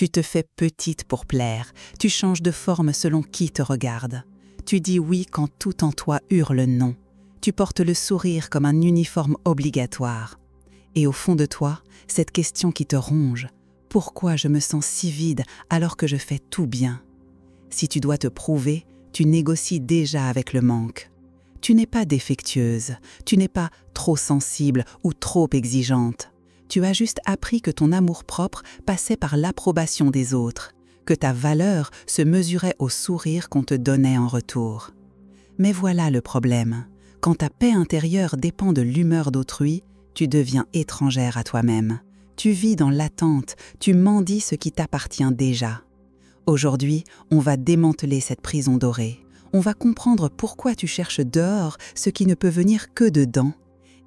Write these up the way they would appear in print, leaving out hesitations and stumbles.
Tu te fais petite pour plaire, tu changes de forme selon qui te regarde. Tu dis oui quand tout en toi hurle non. Tu portes le sourire comme un uniforme obligatoire. Et au fond de toi, cette question qui te ronge, pourquoi je me sens si vide alors que je fais tout bien? Si tu dois te prouver, tu négocies déjà avec le manque. Tu n'es pas défectueuse, tu n'es pas trop sensible ou trop exigeante. Tu as juste appris que ton amour-propre passait par l'approbation des autres, que ta valeur se mesurait au sourire qu'on te donnait en retour. Mais voilà le problème. Quand ta paix intérieure dépend de l'humeur d'autrui, tu deviens étrangère à toi-même. Tu vis dans l'attente, tu mendies ce qui t'appartient déjà. Aujourd'hui, on va démanteler cette prison dorée. On va comprendre pourquoi tu cherches dehors ce qui ne peut venir que dedans.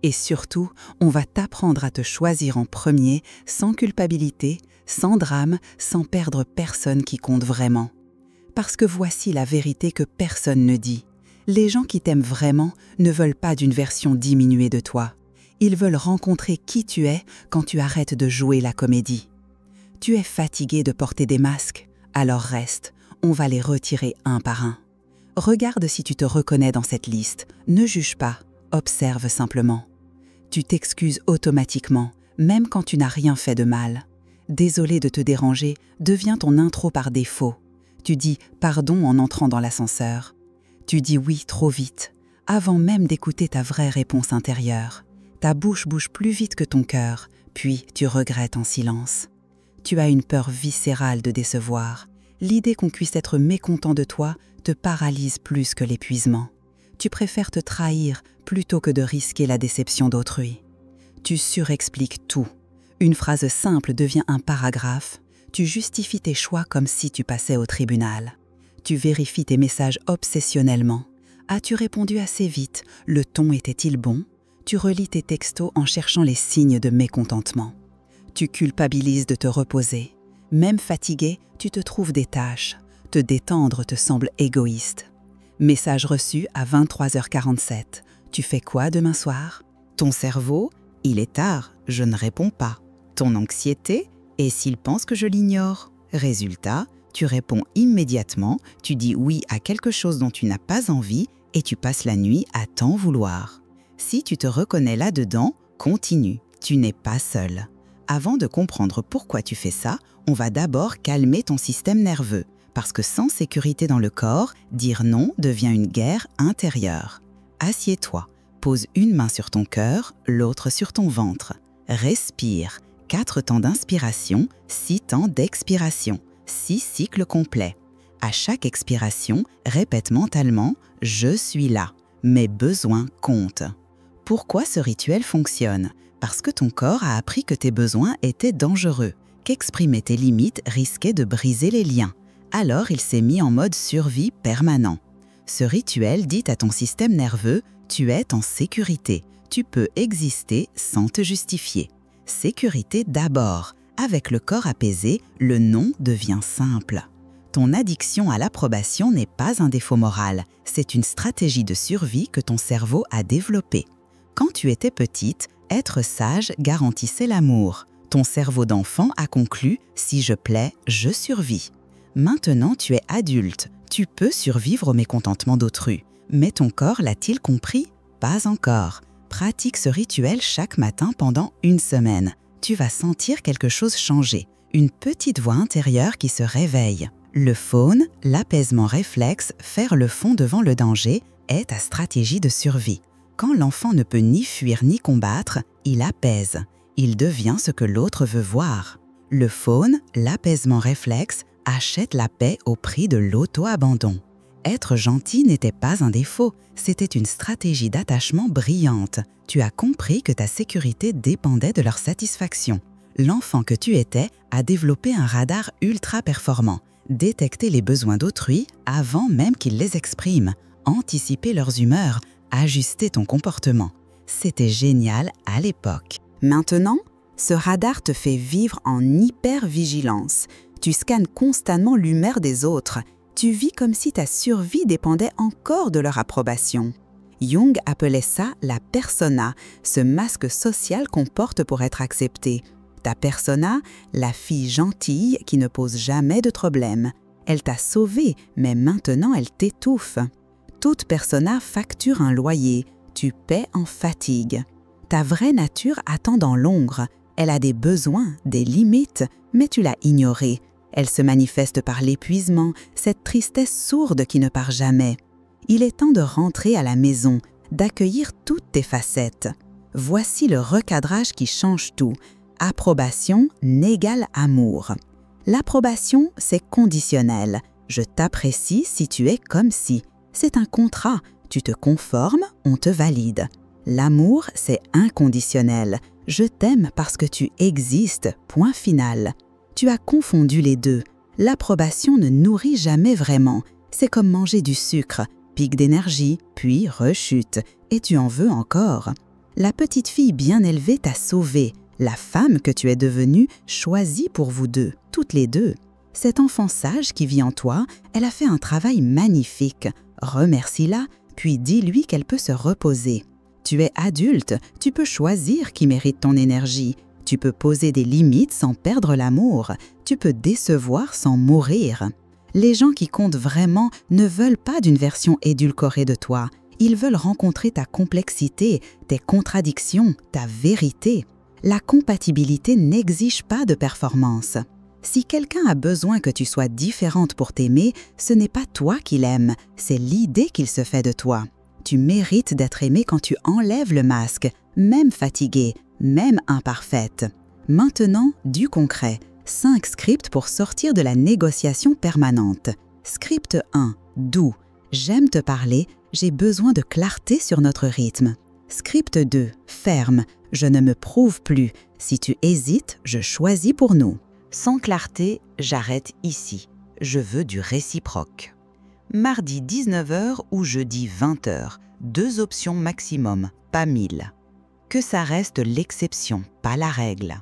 Et surtout, on va t'apprendre à te choisir en premier, sans culpabilité, sans drame, sans perdre personne qui compte vraiment. Parce que voici la vérité que personne ne dit. Les gens qui t'aiment vraiment ne veulent pas d'une version diminuée de toi. Ils veulent rencontrer qui tu es quand tu arrêtes de jouer la comédie. Tu es fatigué de porter des masques, alors reste, on va les retirer un par un. Regarde si tu te reconnais dans cette liste, ne juge pas, observe simplement. Tu t'excuses automatiquement, même quand tu n'as rien fait de mal. Désolé de te déranger devient ton intro par défaut. Tu dis pardon en entrant dans l'ascenseur. Tu dis oui trop vite, avant même d'écouter ta vraie réponse intérieure. Ta bouche bouge plus vite que ton cœur, puis tu regrettes en silence. Tu as une peur viscérale de décevoir. L'idée qu'on puisse être mécontent de toi te paralyse plus que l'épuisement. Tu préfères te trahir plutôt que de risquer la déception d'autrui. Tu surexpliques tout. Une phrase simple devient un paragraphe. Tu justifies tes choix comme si tu passais au tribunal. Tu vérifies tes messages obsessionnellement. As-tu répondu assez vite? Le ton était-il bon? Tu relis tes textos en cherchant les signes de mécontentement. Tu culpabilises de te reposer. Même fatigué, tu te trouves des tâches. Te détendre te semble égoïste. Message reçu à 23h47. Tu fais quoi demain soir? Ton cerveau, il est tard, je ne réponds pas. Ton anxiété, et s'il pense que je l'ignore? Résultat, tu réponds immédiatement, tu dis oui à quelque chose dont tu n'as pas envie et tu passes la nuit à t'en vouloir. Si tu te reconnais là-dedans, continue, tu n'es pas seul. Avant de comprendre pourquoi tu fais ça, on va d'abord calmer ton système nerveux. Parce que sans sécurité dans le corps, dire non devient une guerre intérieure. Assieds-toi, pose une main sur ton cœur, l'autre sur ton ventre. Respire, 4 temps d'inspiration, 6 temps d'expiration, 6 cycles complets. À chaque expiration, répète mentalement « Je suis là, mes besoins comptent ». Pourquoi ce rituel fonctionne? Parce que ton corps a appris que tes besoins étaient dangereux, qu'exprimer tes limites risquait de briser les liens. Alors il s'est mis en mode survie permanent. Ce rituel dit à ton système nerveux « Tu es en sécurité, tu peux exister sans te justifier ». Sécurité d'abord. Avec le corps apaisé, le non devient simple. Ton addiction à l'approbation n'est pas un défaut moral, c'est une stratégie de survie que ton cerveau a développée. Quand tu étais petite, être sage garantissait l'amour. Ton cerveau d'enfant a conclu « Si je plais, je survis ». Maintenant, tu es adulte, tu peux survivre au mécontentement d'autrui. Mais ton corps l'a-t-il compris? Pas encore. Pratique ce rituel chaque matin pendant 1 semaine. Tu vas sentir quelque chose changer, une petite voix intérieure qui se réveille. Le faune, l'apaisement réflexe, faire le fond devant le danger, est ta stratégie de survie. Quand l'enfant ne peut ni fuir ni combattre, il apaise. Il devient ce que l'autre veut voir. Le faune, l'apaisement réflexe, achète la paix au prix de l'auto-abandon. Être gentil n'était pas un défaut, c'était une stratégie d'attachement brillante. Tu as compris que ta sécurité dépendait de leur satisfaction. L'enfant que tu étais a développé un radar ultra performant, détecter les besoins d'autrui avant même qu'ils les expriment, anticiper leurs humeurs, ajuster ton comportement. C'était génial à l'époque. Maintenant, ce radar te fait vivre en hyper-vigilance. Tu scannes constamment l'humeur des autres. Tu vis comme si ta survie dépendait encore de leur approbation. Jung appelait ça la persona, ce masque social qu'on porte pour être accepté. Ta persona, la fille gentille qui ne pose jamais de problème. Elle t'a sauvé, mais maintenant elle t'étouffe. Toute persona facture un loyer. Tu paies en fatigue. Ta vraie nature attend dans l'ombre. Elle a des besoins, des limites, mais tu l'as ignorée. Elle se manifeste par l'épuisement, cette tristesse sourde qui ne part jamais. Il est temps de rentrer à la maison, d'accueillir toutes tes facettes. Voici le recadrage qui change tout. Approbation n'égale amour. L'approbation, c'est conditionnel. Je t'apprécie si tu es comme si. C'est un contrat. Tu te conformes, on te valide. L'amour, c'est inconditionnel. Je t'aime parce que tu existes, point final. Tu as confondu les deux. L'approbation ne nourrit jamais vraiment. C'est comme manger du sucre, pic d'énergie, puis rechute, et tu en veux encore. La petite fille bien élevée t'a sauvé. La femme que tu es devenue choisit pour vous deux, toutes les deux. Cet enfant sage qui vit en toi, elle a fait un travail magnifique. Remercie-la, puis dis-lui qu'elle peut se reposer. Tu es adulte, tu peux choisir qui mérite ton énergie. Tu peux poser des limites sans perdre l'amour. Tu peux décevoir sans mourir. Les gens qui comptent vraiment ne veulent pas d'une version édulcorée de toi. Ils veulent rencontrer ta complexité, tes contradictions, ta vérité. La compatibilité n'exige pas de performance. Si quelqu'un a besoin que tu sois différente pour t'aimer, ce n'est pas toi qu'il aime, c'est l'idée qu'il se fait de toi. Tu mérites d'être aimé quand tu enlèves le masque, même fatiguée, même imparfaite. Maintenant, du concret. 5 scripts pour sortir de la négociation permanente. Script 1. Doux. J'aime te parler, j'ai besoin de clarté sur notre rythme. Script 2. Ferme. Je ne me prouve plus. Si tu hésites, je choisis pour nous. Sans clarté, j'arrête ici. Je veux du réciproque. Mardi 19h ou jeudi 20h. 2 options maximum, pas 1000. Que ça reste l'exception, pas la règle.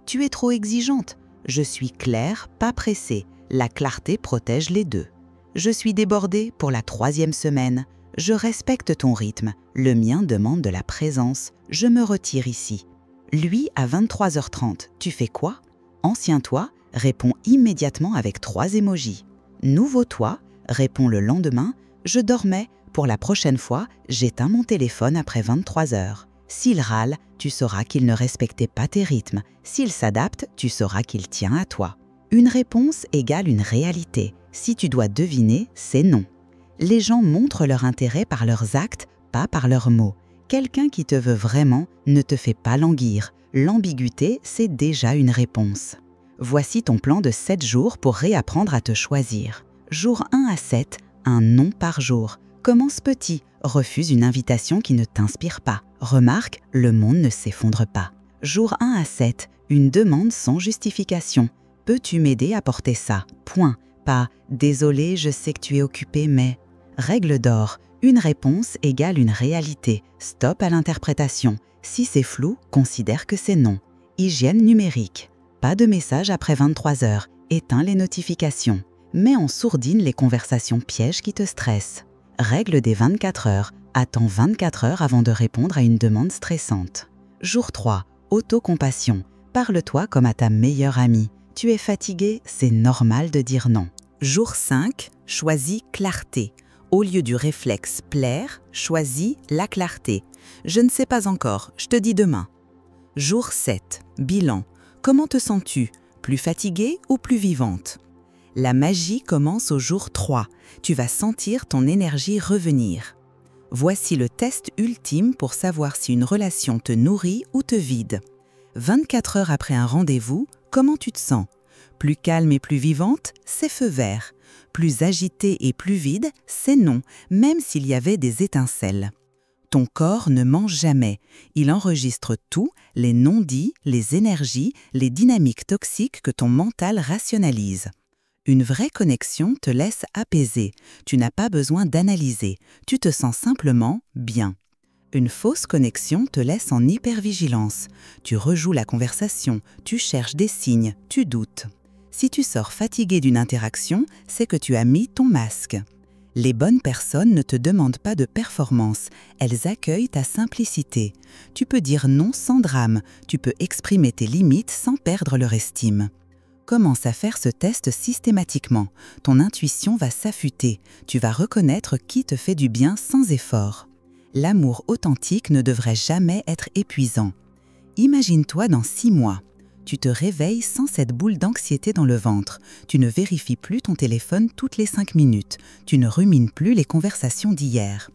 Tu es trop exigeante. Je suis claire, pas pressée. La clarté protège les deux. Je suis débordée pour la 3e semaine. Je respecte ton rythme. Le mien demande de la présence. Je me retire ici. Lui, à 23h30, tu fais quoi? Ancien toi, réponds immédiatement avec 3 émojis. Nouveau toi, réponds le lendemain. Je dormais. Pour la prochaine fois, j'éteins mon téléphone après 23h. S'il râle, tu sauras qu'il ne respectait pas tes rythmes. S'il s'adapte, tu sauras qu'il tient à toi. Une réponse égale une réalité. Si tu dois deviner, c'est non. Les gens montrent leur intérêt par leurs actes, pas par leurs mots. Quelqu'un qui te veut vraiment ne te fait pas languir. L'ambiguïté, c'est déjà une réponse. Voici ton plan de 7 jours pour réapprendre à te choisir. Jour 1 à 7, un non par jour. Commence petit, refuse une invitation qui ne t'inspire pas. Remarque, le monde ne s'effondre pas. Jour 1 à 7, une demande sans justification. Peux-tu m'aider à porter ça? Point. Pas « Désolé, je sais que tu es occupé, mais… » Règle d'or, une réponse égale une réalité. Stop à l'interprétation. Si c'est flou, considère que c'est non. Hygiène numérique. Pas de message après 23h. Éteins les notifications. Mets en sourdine les conversations pièges qui te stressent. Règle des 24 heures. Attends 24 heures avant de répondre à une demande stressante. Jour 3. Autocompassion. Parle-toi comme à ta meilleure amie. Tu es fatigué, c'est normal de dire non. Jour 5. Choisis clarté. Au lieu du réflexe plaire, choisis la clarté. Je ne sais pas encore, je te dis demain. Jour 7. Bilan. Comment te sens-tu? Plus fatiguée ou plus vivante? La magie commence au jour 3. Tu vas sentir ton énergie revenir. Voici le test ultime pour savoir si une relation te nourrit ou te vide. 24 heures après un rendez-vous, comment tu te sens? Plus calme et plus vivante, c'est feu vert. Plus agitée et plus vide, c'est non, même s'il y avait des étincelles. Ton corps ne ment jamais. Il enregistre tout, les non-dits, les énergies, les dynamiques toxiques que ton mental rationalise. Une vraie connexion te laisse apaisé. Tu n'as pas besoin d'analyser. Tu te sens simplement bien. Une fausse connexion te laisse en hypervigilance. Tu rejoues la conversation, tu cherches des signes, tu doutes. Si tu sors fatigué d'une interaction, c'est que tu as mis ton masque. Les bonnes personnes ne te demandent pas de performance, elles accueillent ta simplicité. Tu peux dire non sans drame, tu peux exprimer tes limites sans perdre leur estime. Commence à faire ce test systématiquement. Ton intuition va s'affûter, tu vas reconnaître qui te fait du bien sans effort. L'amour authentique ne devrait jamais être épuisant. Imagine-toi dans 6 mois. Tu te réveilles sans cette boule d'anxiété dans le ventre. Tu ne vérifies plus ton téléphone toutes les 5 minutes. Tu ne rumines plus les conversations d'hier.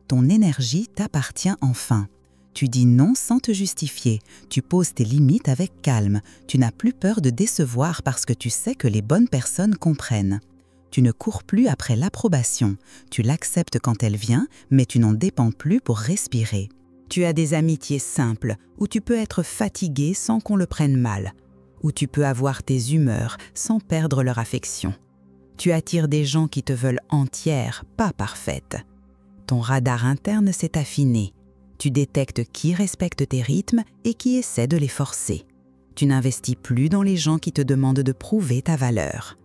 Ton énergie t'appartient enfin. Tu dis non sans te justifier. Tu poses tes limites avec calme. Tu n'as plus peur de décevoir parce que tu sais que les bonnes personnes comprennent. Tu ne cours plus après l'approbation. Tu l'acceptes quand elle vient, mais tu n'en dépends plus pour respirer. Tu as des amitiés simples, où tu peux être fatigué sans qu'on le prenne mal, où tu peux avoir tes humeurs sans perdre leur affection. Tu attires des gens qui te veulent entière, pas parfaite. Ton radar interne s'est affiné. Tu détectes qui respecte tes rythmes et qui essaie de les forcer. Tu n'investis plus dans les gens qui te demandent de prouver ta valeur.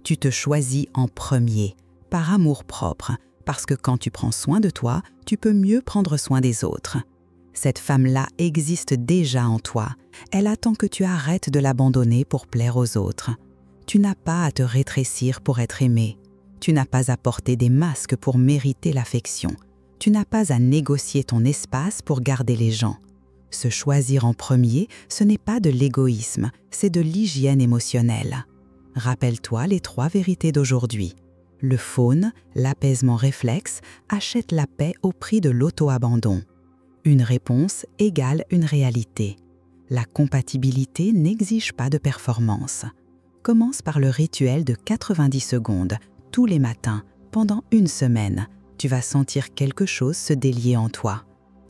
Tu te choisis en premier, par amour-propre, parce que quand tu prends soin de toi, tu peux mieux prendre soin des autres. Cette femme-là existe déjà en toi. Elle attend que tu arrêtes de l'abandonner pour plaire aux autres. Tu n'as pas à te rétrécir pour être aimé. Tu n'as pas à porter des masques pour mériter l'affection. Tu n'as pas à négocier ton espace pour garder les gens. Se choisir en premier, ce n'est pas de l'égoïsme, c'est de l'hygiène émotionnelle. Rappelle-toi les 3 vérités d'aujourd'hui. Le faune, l'apaisement réflexe, achète la paix au prix de l'auto-abandon. Une réponse égale une réalité. La compatibilité n'exige pas de performance. Commence par le rituel de 90 secondes, tous les matins, pendant 1 semaine. Tu vas sentir quelque chose se délier en toi.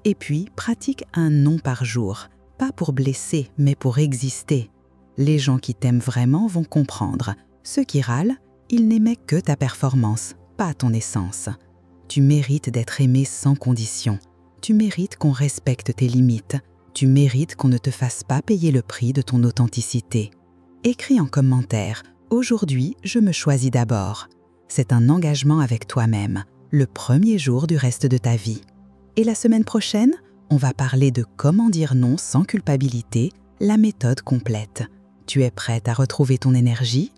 Et puis, pratique un non par jour, pas pour blesser, mais pour exister. Les gens qui t'aiment vraiment vont comprendre. Ceux qui râlent, ils n'aimaient que ta performance, pas ton essence. Tu mérites d'être aimé sans condition. Tu mérites qu'on respecte tes limites. Tu mérites qu'on ne te fasse pas payer le prix de ton authenticité. Écris en commentaire « Aujourd'hui, je me choisis d'abord ». C'est un engagement avec toi-même, le premier jour du reste de ta vie. Et la semaine prochaine, on va parler de comment dire non sans culpabilité, la méthode complète. Tu es prête à retrouver ton énergie ?